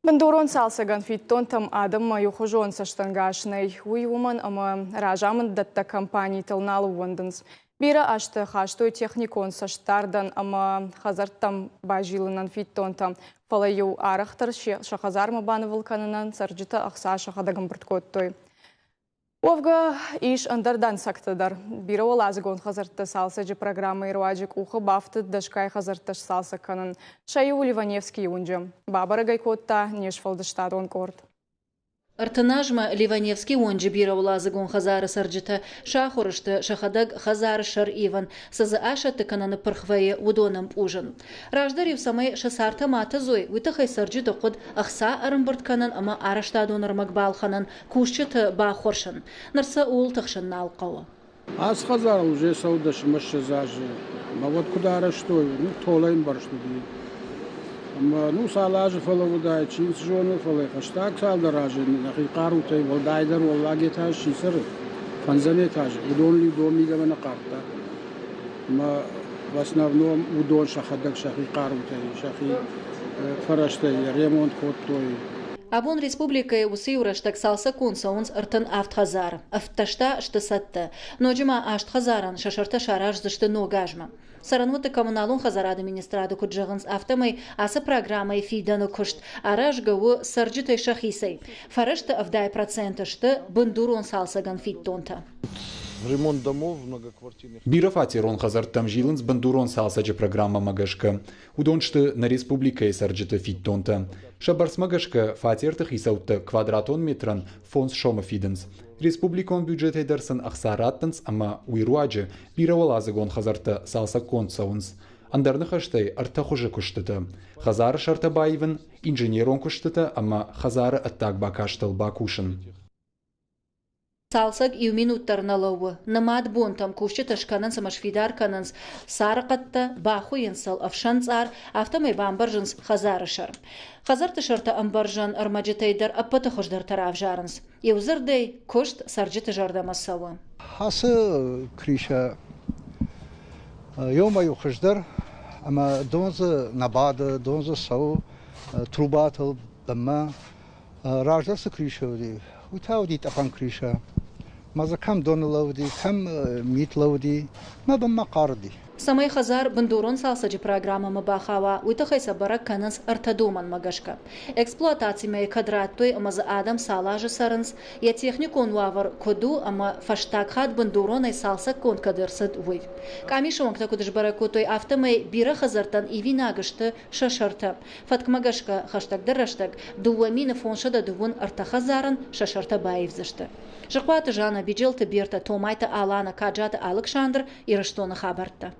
Бандурон салсаган фиттон там адам юхожон саштангашный уйуман ама ражамын датта компании тылналы уандынс. Бира ашты хаштой техникон саштардан ама хазартам бажилынан фиттон там фалаю арахтар шахазар мабаны вулканынан сарджита ахса шахадагам бірткоттой. Овга иш андардан сактадар. Бира олазгон хазарта салсаджи программы ируаджик ухы бафты дашкай хазарташ салса канан. Шаю Ливаневский унджа. Бабара гайкотта нешфалдаштадон корт. Артанажма Ливаневский онжи бира олазгон хазары сарджита шахурышты шахадаг хазары шар иван сазы ашаты кананы пырхвае удоном ужин. Раждарив самай шасарта мата зой витахай сарджита код ахса арымбырт канан ама араштадон армагбал ханан кушчыты ба хоршан. Нарса ул тахшан налқауа. Аз хазар уже саудаш машазажи. Ma вот куда араштой, толаем барштуди. Ну салажи фалавудай, чин сжоны фалай, хаштаг салдаражи, нахи карутай, волдайдар, воллагетаж, шисер, фанзанетаж, удонли доми гавана карта. Ma в основном удон шахадаг, шахи карутай, шахи фараштай, ремонт коттой. Абон республика усиура штак салса кунсаунс артан автхазар. Авташта штасатта. Ноджима аштхазаран шашарта шараж зашты ногажма. Сарануты коммуналун хазар администрады куджаганс автомай аса программай фидану кушт. Араж гаву сарджитай шахисай. Фарашта авдай процента шты бандурон салсаган фиттонта. Ремонт домов многоквартирных. Бирафатирон хазартам жиланс бандурон салсаджи программа магашка. Удоншты на республика и сарджита фиттонта. Шабарс магашка фатиртах исаутта квадратон метран фонс шома фиденс. Республикон бюджет эйдерсан ахсараттанс ама уируаджи биравалазагон хазарта салса консаунс. Андарны хаштай арта хуже куштыта. Хазары шарта байвен инженерон куштыта ама хазары аттак бакаштал бакушын. Салсаг и минуттарна лауы. Намад бонтам кушчы ташканан самашфидар кананс сарақатта бахуенсал авшанцар автомай бамбаржанс хазарышар. Хазар тышарта амбаржан армаджитайдар аппата хождар тарав жаранс. Еузырдай кушт сарджита жардамасауы. Хасы криша ёмаю хождар, ама донзы набады, донзы сау, трубатыл, дама, раждарсы криша уди. Утауди тапан криша. Маза кам дон лауди, кам мит лауди, ма бамма қарди. Самай хазар бандурон салсаджи программа мабахава уйтахай сабара кананс артадуман магашка. Эксплуатации май квадраттой амаза адам салажи саранс, я техникон вавар коду ама фаштаг хад бандуронай салса кон кадырсад уй. Камишон ктакудыш баракотой автомай бира хазартан и винагашты шашарта. Фатк магашка хаштаг дараштаг дуамина фоншада дувун артахазаран шашарта баевзашты. Жахвата жана биджелта берта томайта алана каджата Александр и раштона хабарта.